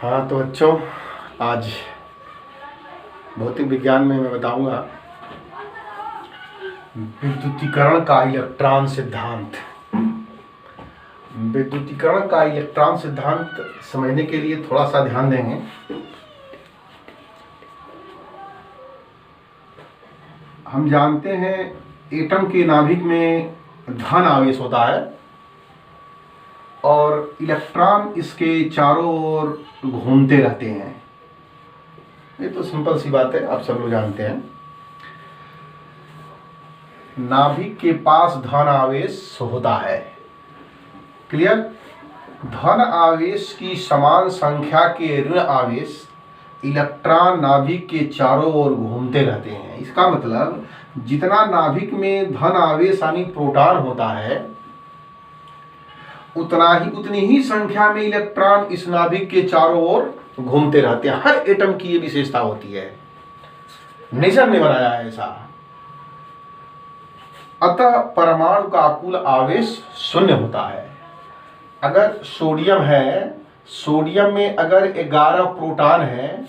हाँ तो बच्चों, आज भौतिक विज्ञान में मैं बताऊंगा विद्युतीकरण का इलेक्ट्रॉन सिद्धांत। विद्युतीकरण का इलेक्ट्रॉन सिद्धांत समझने के लिए थोड़ा सा ध्यान देंगे। हम जानते हैं एटम के नाभिक में धन आवेश होता है और इलेक्ट्रॉन इसके चारों ओर घूमते रहते हैं। ये तो सिंपल सी बात है, आप सब लोग जानते हैं। नाभिक के पास धन आवेश होता है, क्लियर। धन आवेश की समान संख्या के ऋण आवेश इलेक्ट्रॉन नाभिक के चारों ओर घूमते रहते हैं। इसका मतलब जितना नाभिक में धन आवेश यानी प्रोटॉन होता है उतनी ही संख्या में इलेक्ट्रॉन इस नाभिक के चारों ओर घूमते रहते हैं। हर एटम की ये विशेषता होती है, नेचर ने बनाया है ऐसा। अतः परमाणु का कुल आवेश शून्य होता है। अगर सोडियम है, सोडियम में अगर 11 प्रोटॉन है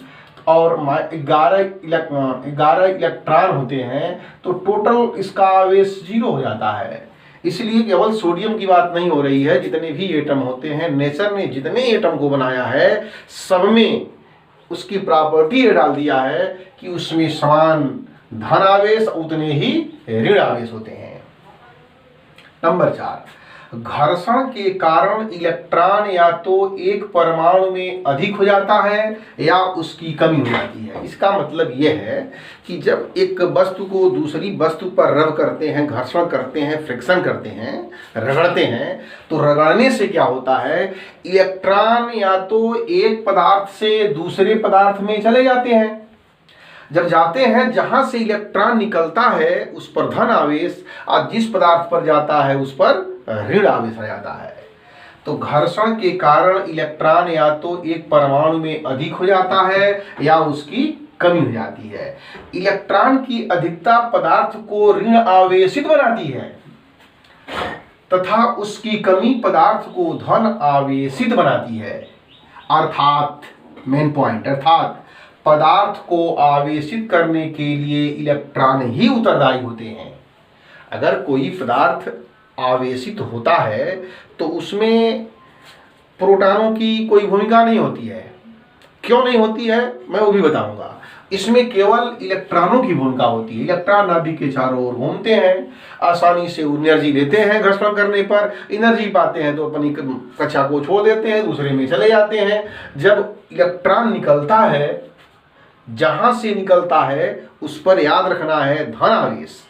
और 11 इलेक्ट्रॉन होते हैं तो टोटल इसका आवेश 0 हो जाता है। इसलिए केवल सोडियम की बात नहीं हो रही है, जितने भी एटम होते हैं नेचर ने जितने एटम को बनाया है सब में उसकी प्रॉपर्टी डाल दिया है कि उसमें समान धन आवेश उतने ही ऋण आवेश होते हैं। नंबर 4, घर्षण के कारण इलेक्ट्रॉन या तो एक परमाणु में अधिक हो जाता है या उसकी कमी हो जाती है। इसका मतलब यह है कि जब एक वस्तु को दूसरी वस्तु पर रब करते हैं, घर्षण करते हैं, फ्रिक्शन करते हैं, रगड़ते हैं, तो रगड़ने से क्या होता है, इलेक्ट्रॉन या तो एक पदार्थ से दूसरे पदार्थ में चले जाते हैं। जब जाते हैं जहां से इलेक्ट्रॉन निकलता है उस पर धन आवेश और जिस पदार्थ पर जाता है उस पर ऋण आवेश आ जाता है। तो घर्षण के कारण इलेक्ट्रॉन या तो एक परमाणु में अधिक हो जाता है या उसकी कमी हो जाती है। इलेक्ट्रॉन की अधिकता पदार्थ को ऋण आवेशित बनाती है तथा उसकी कमी पदार्थ को धन आवेशित बनाती है। अर्थात मेन पॉइंट, अर्थात पदार्थ को आवेशित करने के लिए इलेक्ट्रॉन ही उत्तरदायी होते हैं। अगर कोई पदार्थ आवेशित होता है तो उसमें प्रोटॉनों की कोई भूमिका नहीं होती है। क्यों नहीं होती है मैं वो भी बताऊंगा। इसमें केवल इलेक्ट्रॉनों की भूमिका होती है। इलेक्ट्रॉन नाभिक के चारों ओर घूमते हैं, आसानी से एनर्जी लेते हैं, घर्षण करने पर एनर्जी पाते हैं तो अपनी कक्षा को छोड़ देते हैं, दूसरे में चले जाते हैं। जब इलेक्ट्रॉन निकलता है, जहां से निकलता है उस पर याद रखना है धन आवेश,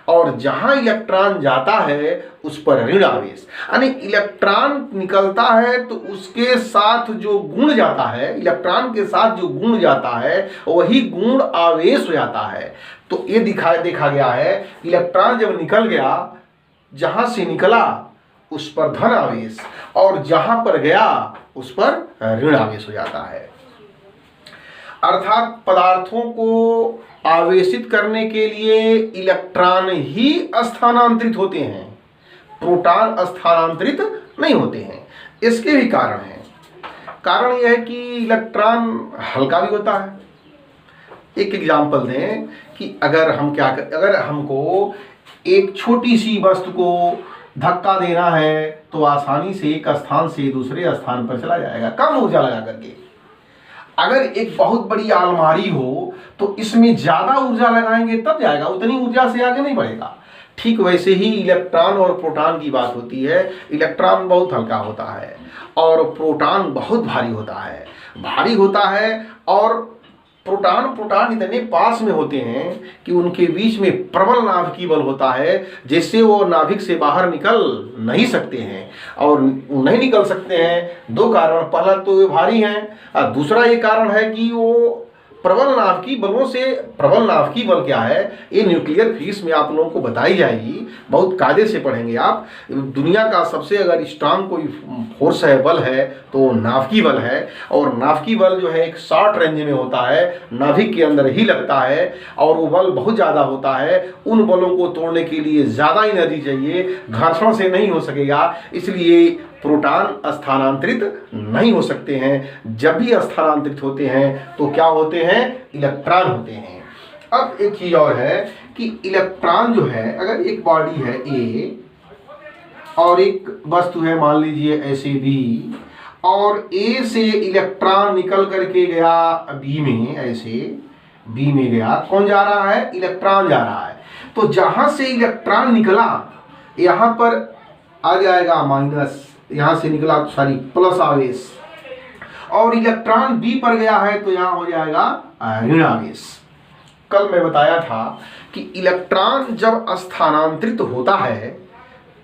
और जहां इलेक्ट्रॉन जाता है उस पर ऋण आवेश। यानी इलेक्ट्रॉन निकलता है तो उसके साथ जो गुण जाता है, इलेक्ट्रॉन के साथ जो गुण जाता है वही गुण आवेश हो जाता है। तो ये देखा गया है, इलेक्ट्रॉन जब निकल गया, जहां से निकला उस पर धन आवेश और जहां पर गया उस पर ऋण आवेश हो जाता है। अर्थात पदार्थों को आवेशित करने के लिए इलेक्ट्रॉन ही स्थानांतरित होते हैं, प्रोटॉन स्थानांतरित नहीं होते हैं। इसके भी कारण हैं। कारण यह है कि इलेक्ट्रॉन हल्का भी होता है। एक एग्जांपल दें कि अगर हमको एक छोटी सी वस्तु को धक्का देना है तो आसानी से एक स्थान से दूसरे स्थान पर चला जाएगा, कम ऊर्जा लगा करके। अगर एक बहुत बड़ी अलमारी हो तो इसमें ज्यादा ऊर्जा लगाएंगे तब जाएगा, उतनी ऊर्जा से आगे नहीं बढ़ेगा। ठीक वैसे ही इलेक्ट्रॉन और प्रोटॉन की बात होती है। इलेक्ट्रॉन बहुत हल्का होता है और प्रोटॉन बहुत भारी होता है और प्रोटॉन इतने पास में होते हैं कि उनके बीच में प्रबल नाभिकीय बल होता है, जिससे वो नाभिक से बाहर निकल नहीं सकते हैं। और नहीं निकल सकते हैं दो कारण, पहला तो ये भारी हैं और दूसरा ये कारण है कि वो प्रबल नाभिकीय बलों से, प्रबल नाभिकीय बल क्या है ये न्यूक्लियर फिजिक्स में आप लोगों को बताई जाएगी, बहुत कायदे से पढ़ेंगे आप। दुनिया का सबसे अगर स्ट्रांग कोई फोर्स है, बल है, तो नाभिकीय बल है। और नाभिकीय बल जो है एक शॉर्ट रेंज में होता है, नाभिक के अंदर ही लगता है और वो बल बहुत ज़्यादा होता है। उन बलों को तोड़ने के लिए ज़्यादा एनर्जी चाहिए, घर्षण से नहीं हो सकेगा। इसलिए प्रोटॉन स्थानांतरित नहीं हो सकते हैं। जब भी स्थानांतरित होते हैं तो क्या होते हैं, इलेक्ट्रॉन होते हैं। अब एक चीज और है कि इलेक्ट्रॉन जो है, अगर एक बॉडी है ए और एक वस्तु है मान लीजिए ऐसे बी, और ए से इलेक्ट्रॉन निकल करके गया बी में, ऐसे बी में गया, कौन जा रहा है, इलेक्ट्रॉन जा रहा है। तो जहां से इलेक्ट्रॉन निकला यहां पर आ जाएगा माइनस, यहां से निकला सॉरी प्लस आवेश, और इलेक्ट्रॉन बी पर गया है तो यहां हो जाएगा ऋण आवेश। कल मैं बताया था कि इलेक्ट्रॉन जब स्थानांतरित होता है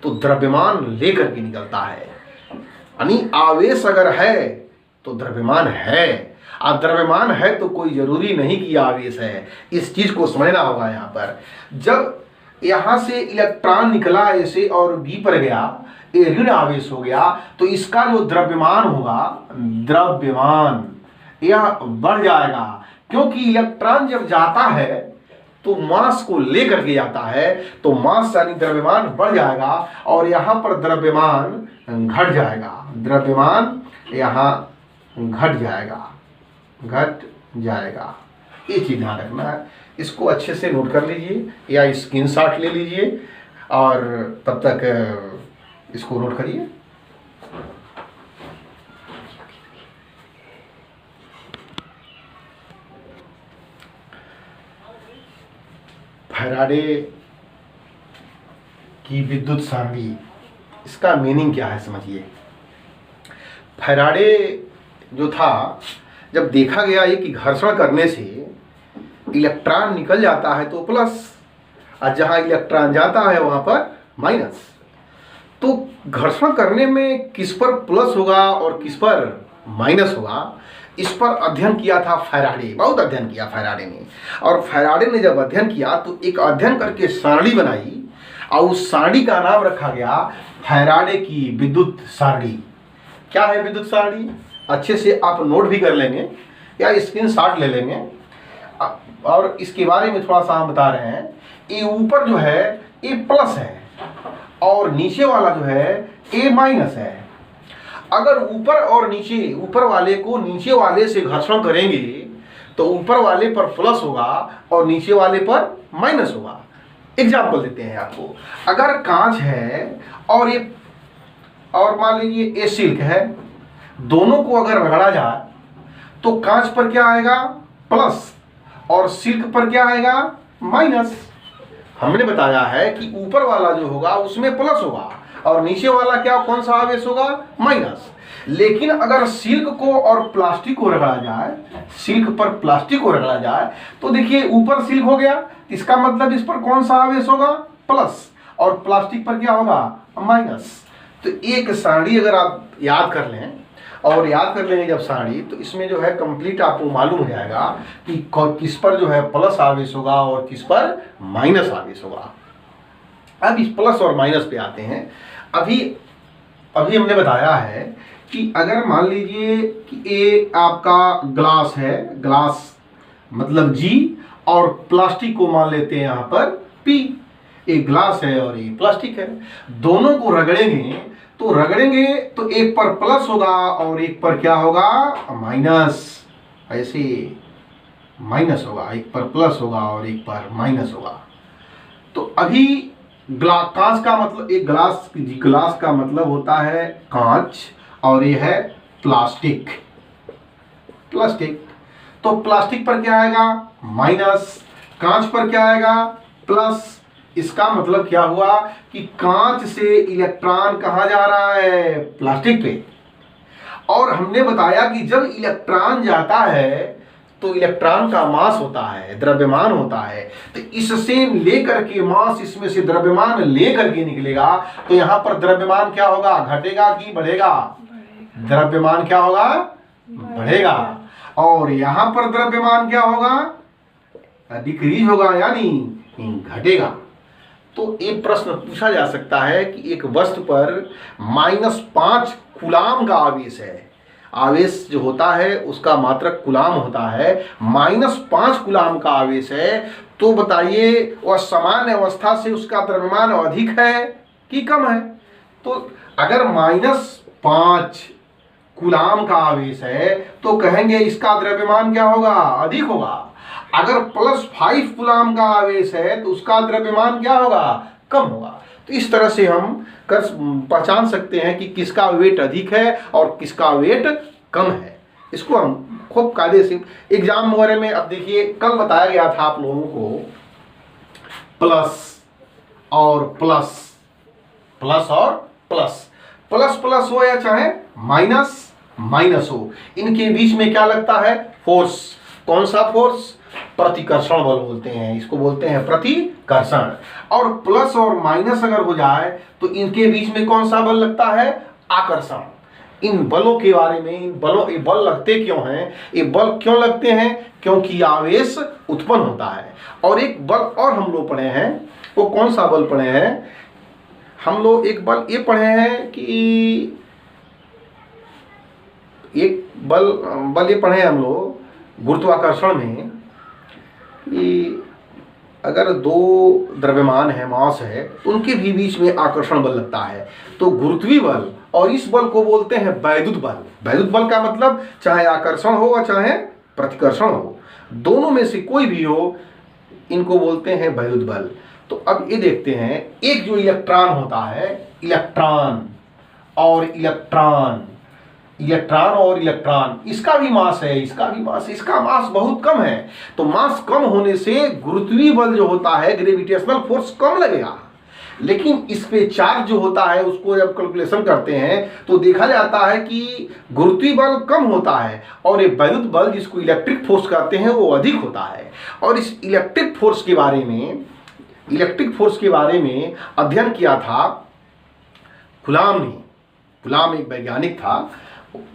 तो द्रव्यमान लेकर के निकलता है, यानी आवेश अगर है तो द्रव्यमान है, और द्रव्यमान है तो कोई जरूरी नहीं कि आवेश है। इस चीज को समझना होगा। यहाँ पर जब यहां से इलेक्ट्रॉन निकला ऐसे और बी पर गया, ये ऋण आवेश हो गया, तो इसका जो द्रव्यमान होगा, द्रव्यमान यह बढ़ जाएगा, क्योंकि इलेक्ट्रॉन जब जाता है तो मास को लेकर के जाता है, तो मास यानी द्रव्यमान बढ़ जाएगा, और यहाँ पर द्रव्यमान घट जाएगा, द्रव्यमान यहाँ घट जाएगा, घट जाएगा। ये चीज ध्यान रखना है, इसको अच्छे से नोट कर लीजिए या स्क्रीनशॉट ले लीजिए, और तब तक इसको नोट करिए। फैराडे की विद्युत सारणी, इसका मीनिंग क्या है समझिए। फैराडे जो था, जब देखा गया ये कि घर्षण करने से इलेक्ट्रॉन निकल जाता है तो प्लस, और जहां इलेक्ट्रॉन जाता है वहां पर माइनस, तो घर्षण करने में किस पर प्लस होगा और किस पर माइनस होगा, इस पर अध्ययन किया था फैराडे, बहुत अध्ययन किया फैराडे ने। और फैराडे ने जब अध्ययन किया तो एक अध्ययन करके सारणी बनाई, और उस सारणी का नाम रखा गया फैराडे की विद्युत सारणी। क्या है विद्युत सारणी, अच्छे से आप नोट भी कर लेंगे या स्क्रीनशॉट ले लेंगे, और इसके बारे में थोड़ा सा हम बता रहे हैं। ये ऊपर जो है ये प्लस है, और नीचे वाला जो है ये माइनस है। अगर ऊपर और नीचे, ऊपर वाले को नीचे वाले से घर्षण करेंगे तो ऊपर वाले पर प्लस होगा और नीचे वाले पर माइनस होगा। एग्जाम्पल देते हैं आपको, अगर कांच है और ये, और मान लीजिए ये सिल्क है, दोनों को अगर रगड़ा जाए तो कांच पर क्या आएगा, प्लस, और सिल्क पर क्या आएगा, माइनस। हमने बताया है कि ऊपर वाला जो होगा उसमें प्लस होगा और नीचे वाला क्या, कौन सा आवेश होगा, माइनस। लेकिन अगर सिल्क को और प्लास्टिक को रगड़ा जाए, सिल्क पर प्लास्टिक को रगड़ा जाए, तो देखिए ऊपर सिल्क हो गया, इसका मतलब इस पर कौन सा आवेश होगा, प्लस, और प्लास्टिक पर क्या होगा, माइनस। तो एक सारणी अगर आप याद कर लें, और याद कर लेंगे जब सारणी, तो इसमें जो है कंप्लीट आपको मालूम हो जाएगा कि किस पर जो है प्लस आवेश होगा और किस पर माइनस आवेश होगा। अब इस प्लस और माइनस पे आते हैं। अभी हमने बताया है कि अगर मान लीजिए कि ये आपका ग्लास है, ग्लास मतलब G, और प्लास्टिक को मान लेते हैं यहाँ पर P। एक ग्लास है और ये प्लास्टिक है, दोनों को रगड़ेंगे तो एक पर प्लस होगा और एक पर क्या होगा, माइनस। ऐसे माइनस होगा, एक पर प्लस होगा और एक पर माइनस होगा। तो अभी कांच का मतलब, एक ग्लास का मतलब होता है कांच, और ये है प्लास्टिक। तो प्लास्टिक पर क्या आएगा, माइनस, कांच पर क्या आएगा, प्लस। इसका मतलब क्या हुआ कि कांच से इलेक्ट्रॉन कहाँ जा रहा है, प्लास्टिक पे। और हमने बताया कि जब इलेक्ट्रॉन जाता है तो इलेक्ट्रॉन का मास होता है, द्रव्यमान होता है, तो इससे लेकर के मास, इसमें से द्रव्यमान लेकर के निकलेगा, तो यहाँ पर द्रव्यमान क्या होगा, घटेगा कि बढ़ेगा, द्रव्यमान क्या होगा, बढ़ेगा। और यहाँ पर द्रव्यमान क्या होगा, डिक्रीज होगा, यानी घटेगा। तो एक प्रश्न पूछा जा सकता है कि एक वस्तु पर -5 कूलाम का आवेश है, आवेश जो होता है उसका मात्रक कूलाम होता है, -5 कूलाम का आवेश है, तो बताइए वह सामान्य अवस्था से उसका द्रव्यमान अधिक है कि कम है। तो अगर 5 कूलाम का आवेश है तो कहेंगे इसका द्रव्यमान क्या होगा, अधिक होगा। अगर +5 कूलाम का आवेश है तो उसका द्रव्यमान क्या होगा, कम होगा। तो इस तरह से हम पहचान सकते हैं कि किसका वेट अधिक है और किसका वेट कम है। इसको हम खूब कायदे से एग्जाम वगैरह में, अब देखिए कल बताया गया था आप लोगों को प्लस और प्लस, प्लस और प्लस, प्लस प्लस हो या चाहे माइनस माइनस हो, इनके बीच में क्या लगता है, फोर्स। कौन सा फोर्स, प्रतिकर्षण बल बोलते हैं, इसको बोलते हैं प्रतिकर्षण। और प्लस और माइनस अगर हो जाए तो इनके बीच में कौन सा बल लगता है, आकर्षण। इन बलों के बारे में, इन बलों, ये बल लगते क्यों हैं, ये बल क्यों लगते हैं, क्योंकि आवेश उत्पन्न होता है। और एक बल और हम लोग पढ़े हैं, वो कौन सा बल पढ़े हैं, हम लोग एक बल ये पढ़े हैं कि एक बल ये पढ़े हैं हम लोग गुरुत्वाकर्षण में कि अगर दो द्रव्यमान है, मास है, तो उनके भी बीच में आकर्षण बल लगता है। तो गुरुत्वीय बल और इस बल को बोलते हैं वैद्युत बल। वैद्युत बल का मतलब चाहे आकर्षण हो और चाहे प्रतिकर्षण हो, दोनों में से कोई भी हो, इनको बोलते हैं वैद्युत बल। तो अब ये देखते हैं, एक जो इलेक्ट्रॉन होता है, इलेक्ट्रॉन और इलेक्ट्रॉन, इलेक्ट्रॉन और इलेक्ट्रॉन, इसका भी मास है, इसका भी मास, इसका मास बहुत कम है। तो मास कम होने से गुरुत्वीय बल जो होता है, ग्रेविटेशनल फोर्स कम लगेगा। लेकिन इस पे चार्ज जो होता है उसको जब कैलकुलेशन करते हैं तो देखा जाता है कि गुरुत्वीय बल कम होता है और ये वैद्युत बल जिसको इलेक्ट्रिक फोर्स कहते हैं वो अधिक होता है। और इस इलेक्ट्रिक फोर्स के बारे में अध्ययन किया था कूलाम ने। कूलाम एक वैज्ञानिक था।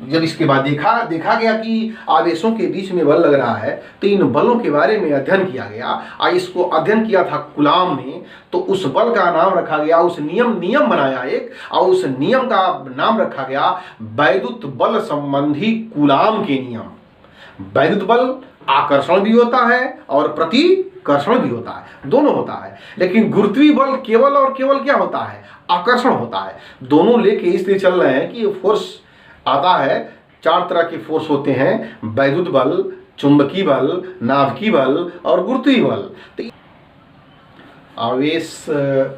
जब इसके बाद देखा गया कि आवेशों के बीच में बल लग रहा है तो इन बलों के बारे में अध्ययन किया गया और इसको अध्ययन किया था कूलाम ने। तो उस बल का नाम रखा गया, उस नियम बनाया एक, और उस नियम का नाम रखा गया वैद्युत बल संबंधी कूलाम के नियम। वैद्युत बल आकर्षण भी होता है और प्रतिकर्षण भी होता है, दोनों होता है। लेकिन गुरुत्वीय बल केवल और केवल क्या होता है, आकर्षण होता है। दोनों लेके इसलिए चल रहे हैं कि ये फोर्स आता है, 4 तरह के फोर्स होते हैं, वैद्युत बल, चुंबकीय बल, नाभिकीय बल और गुरुत्वीय बल। तो आवेश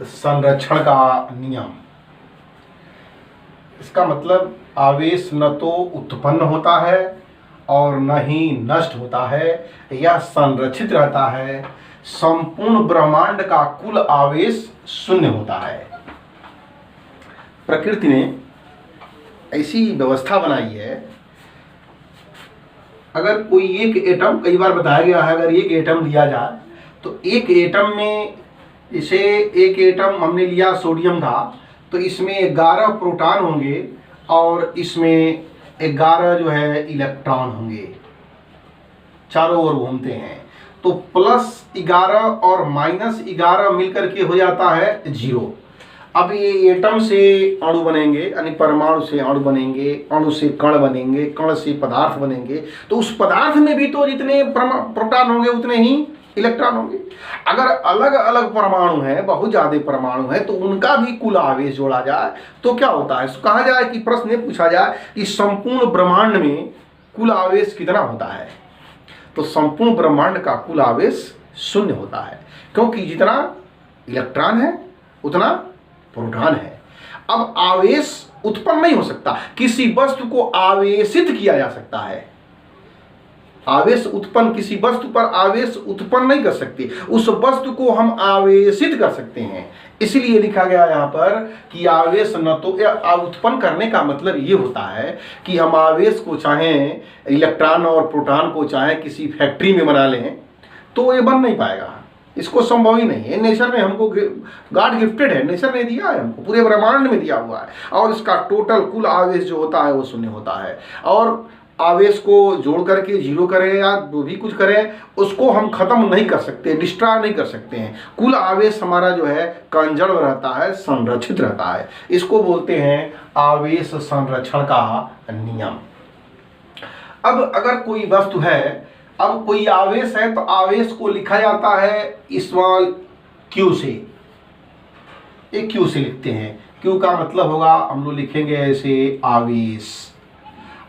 संरक्षण का नियम, इसका मतलब आवेश न तो उत्पन्न होता है और न ही नष्ट होता है, यह संरक्षित रहता है। संपूर्ण ब्रह्मांड का कुल आवेश 0 होता है। प्रकृति ने ऐसी व्यवस्था बनाई है, अगर कोई एक एटम, कई बार बताया गया है, अगर एक एटम लिया जाए तो एक एटम में, इसे एक एटम हमने लिया सोडियम का, तो इसमें 11 प्रोटॉन होंगे और इसमें 11 जो है इलेक्ट्रॉन होंगे, चारों ओर घूमते हैं। तो +11 और -11 मिलकर के हो जाता है 0। अब ये एटम से अणु बनेंगे, यानी परमाणु से अणु बनेंगे, अणु से कण बनेंगे, कण से पदार्थ बनेंगे। तो उस पदार्थ में भी तो जितने प्रोटॉन होंगे उतने ही इलेक्ट्रॉन होंगे। अगर अलग अलग परमाणु है, बहुत ज्यादा परमाणु है, तो उनका भी कुल आवेश जोड़ा जाए तो क्या होता है, कहा जाए कि प्रश्न पूछा जाए कि संपूर्ण ब्रह्मांड में कुल आवेश कितना होता है, तो संपूर्ण ब्रह्मांड का कुल आवेश 0 होता है, क्योंकि जितना इलेक्ट्रॉन है उतना प्रोटॉन है। अब आवेश उत्पन्न नहीं हो सकता, किसी वस्तु को आवेशित किया जा सकता है। आवेश उत्पन्न, किसी वस्तु पर आवेश उत्पन्न नहीं कर सकते, उस वस्तु को हम आवेशित कर सकते हैं। इसलिए लिखा गया यहाँ पर कि आवेश न तो, उत्पन्न करने का मतलब ये होता है कि हम आवेश को चाहें, इलेक्ट्रॉन और प्रोटॉन को चाहें किसी फैक्ट्री में बना लें तो ये बन नहीं पाएगा, इसको संभव ही नहीं है। नेचर ने हमको, गॉड गिफ्टेड है, नेचर ने दिया है हमको, पूरे ब्रह्मांड में दिया हुआ है। और इसका टोटल कुल आवेश जो होता है वो 0 होता है। और आवेश को जोड़ करके 0 करें या जो भी कुछ करें, उसको हम खत्म नहीं कर सकते, डिस्ट्रॉय नहीं कर सकते हैं। कुल आवेश हमारा जो है कंजर्व रहता है, संरक्षित रहता है। इसको बोलते हैं आवेश संरक्षण का नियम। अब अगर कोई वस्तु है, अब कोई आवेश है, तो आवेश को लिखा जाता है स्मॉल q से, एक q से लिखते हैं, Q का मतलब होगा हम लोग लिखेंगे ऐसे आवेश।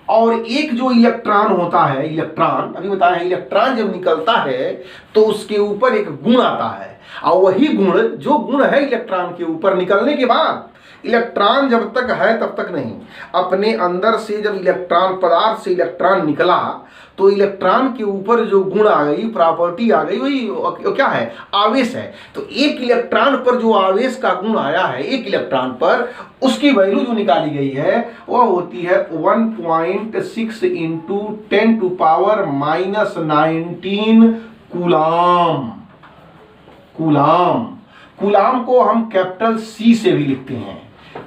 और एक जो इलेक्ट्रॉन होता है, इलेक्ट्रॉन अभी बताया है, इलेक्ट्रॉन जब निकलता है तो उसके ऊपर एक गुण आता है, और वही गुण जो गुण है इलेक्ट्रॉन के ऊपर निकलने के बाद, इलेक्ट्रॉन जब तक है तब तक नहीं, अपने अंदर से जब इलेक्ट्रॉन पदार्थ से इलेक्ट्रॉन निकला तो इलेक्ट्रॉन के ऊपर जो गुण आ गई, प्रॉपर्टी आ गई, वही क्या है, आवेश है। तो एक इलेक्ट्रॉन पर जो आवेश का गुण आया है, एक इलेक्ट्रॉन पर, उसकी वैल्यू जो निकाली गई है वह होती है 1.6 इंटू 10⁻⁻19 कूलाम। कूलाम, कूलाम को हम कैपिटल C से भी लिखते हैं।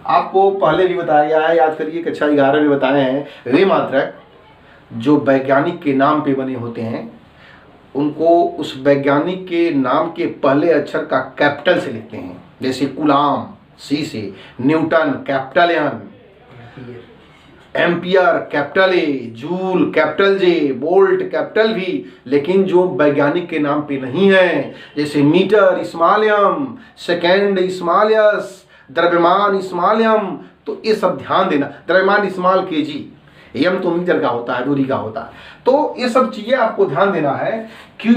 आपको पहले भी बताया गया है, याद करिए, कक्षा 11 में बताए हैं, वे मात्रक जो वैज्ञानिक के नाम पे बने होते हैं उनको उस वैज्ञानिक के नाम के पहले अक्षर का कैपिटल से लिखते हैं। जैसे कूलाम C से, Newton capital N, ampere capital A, joule capital J, volt capital V। लेकिन जो वैज्ञानिक के नाम पे नहीं है, जैसे metre small m, second small s, द्रव्यमान स्मॉल m, तो ये सब ध्यान देना। द्रव्यमान स्मॉल kg, m तो मीटर का होता है, दूरी का होता है। तो ये सब चीजें आपको ध्यान देना है। Q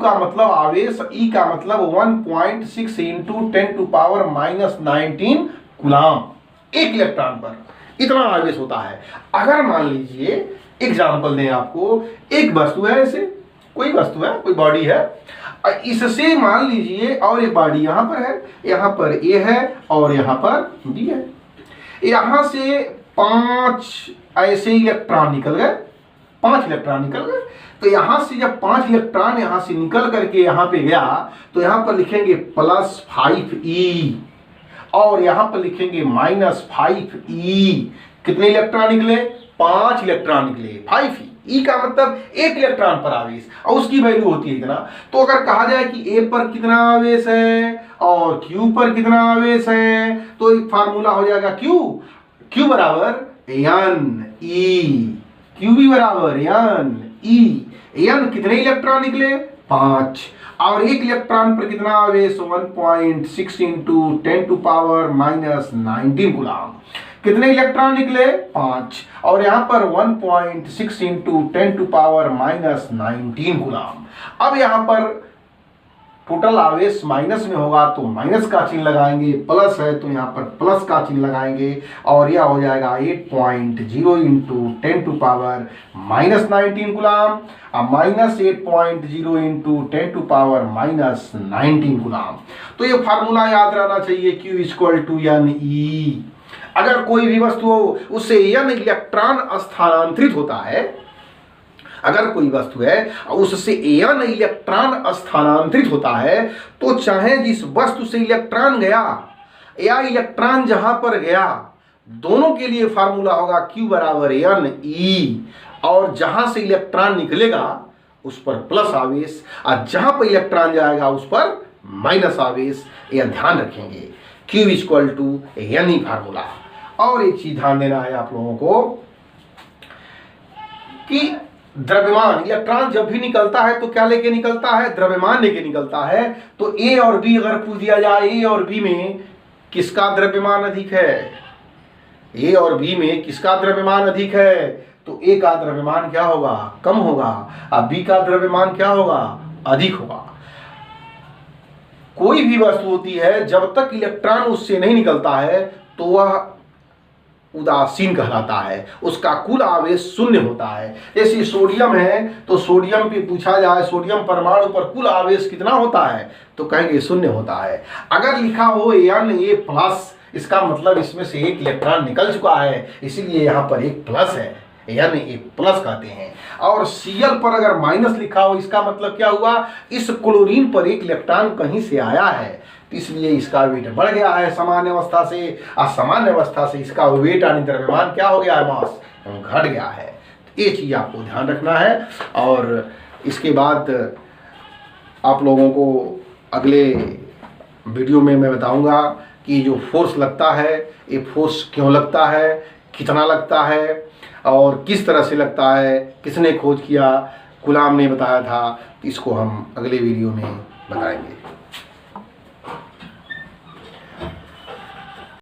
का मतलब आवेश, E का मतलब 1.6 इंटू 10⁻⁻19 कूलाम। एक इलेक्ट्रॉन पर इतना आवेश होता है। अगर मान लीजिए एग्जाम्पल दें आपको, एक वस्तु है, ऐसे कोई वस्तु है, कोई बॉडी है, इससे मान लीजिए और एक बॉडी यहाँ पर है, यहाँ पर A है और यहाँ पर B है। यहाँ से 5 ऐसे इलेक्ट्रॉन निकल गए, 5 इलेक्ट्रॉन निकल गए। तो यहाँ से जब 5 इलेक्ट्रॉन यहाँ से निकल करके यहाँ पे गया तो यहाँ पर लिखेंगे +5e और यहाँ पर लिखेंगे -5e। कितने इलेक्ट्रॉन निकले? 5 इलेक्ट्रॉन निकले, 5e। E का मतलब एक इलेक्ट्रॉन पर आवेश, और उसकी वैल्यू होती है इतना। तो अगर कहा जाए कि A पर कितना आवेश है और Q पर कितना आवेश है, तो एक फार्मूला हो जाएगा Q बराबर NE, QB बराबर NE। N कितने इलेक्ट्रॉन निकले? 5। और एक इलेक्ट्रॉन पर कितना आवेश? 1.6 इंटू 10⁻⁻19 कूलाम। कितने इलेक्ट्रॉन निकले? 5। और यहाँ पर 1.6 इंटू 10⁻⁻19 कूलाम। अब यहाँ पर टोटल आवेश माइनस में होगा तो माइनस का चिन्ह लगाएंगे, प्लस है तो यहाँ पर प्लस का चिन्ह लगाएंगे, और यह हो जाएगा 8.0 इंटू 10⁻⁻19 कूलाम, और -8.0 इंटू 10⁻⁻19 कूलाम। तो ये फार्मूला याद रहना चाहिए, Q = NE। अगर कोई भी वस्तु हो उससे N इलेक्ट्रॉन स्थानांतरित होता है, अगर कोई वस्तु है उससे N इलेक्ट्रॉन स्थानांतरित होता है, तो चाहे जिस वस्तु से इलेक्ट्रॉन गया या इलेक्ट्रॉन जहां पर गया, दोनों के लिए फार्मूला होगा Q बराबर NE। और जहां से इलेक्ट्रॉन निकलेगा उस पर प्लस आवेश, और जहां पर इलेक्ट्रॉन जाएगा उस पर माइनस आवेश। यह ध्यान रखेंगे, Q = NE फार्मूला। और एक चीज ध्यान देना है आप लोगों को कि द्रव्यमान, इलेक्ट्रॉन जब भी निकलता है तो क्या लेके निकलता है? द्रव्यमान लेके निकलता है। तो A और B अगर पूछ दिया जाए, A और B में किसका द्रव्यमान अधिक है? A और B में किसका द्रव्यमान अधिक है? तो A का द्रव्यमान क्या होगा? कम होगा, और B का द्रव्यमान क्या होगा? अधिक होगा। कोई भी वस्तु होती है जब तक इलेक्ट्रॉन उससे नहीं निकलता है तो वह उदासीन कहलाता है, उसका कुल आवेश 0 होता है। जैसे सोडियम है तो सोडियम पे पूछा जाए सोडियम परमाणु पर कुल आवेश कितना होता है, तो कहेंगे 0 होता है। अगर लिखा हो Na+, इसका मतलब इसमें से एक इलेक्ट्रॉन निकल चुका है, इसीलिए यहाँ पर एक प्लस है, Na+ कहते हैं। और Cl पर अगर माइनस लिखा हो, इसका मतलब क्या हुआ? इस क्लोरीन पर एक इलेक्ट्रॉन कहीं से आया है, इसलिए इसका वेट बढ़ गया है सामान्य अवस्था से, असामान्य अवस्था से इसका वेट यानी द्रव्यमान क्या हो गया है? मास घट गया है। तो ये चीज आपको ध्यान रखना है। और इसके बाद आप लोगों को अगले वीडियो में मैं बताऊंगा कि जो फोर्स लगता है, ये फोर्स क्यों लगता है, कितना लगता है और किस तरह से लगता है, किसने खोज किया, कूलाम ने बताया था। इसको हम अगले वीडियो में बताएंगे।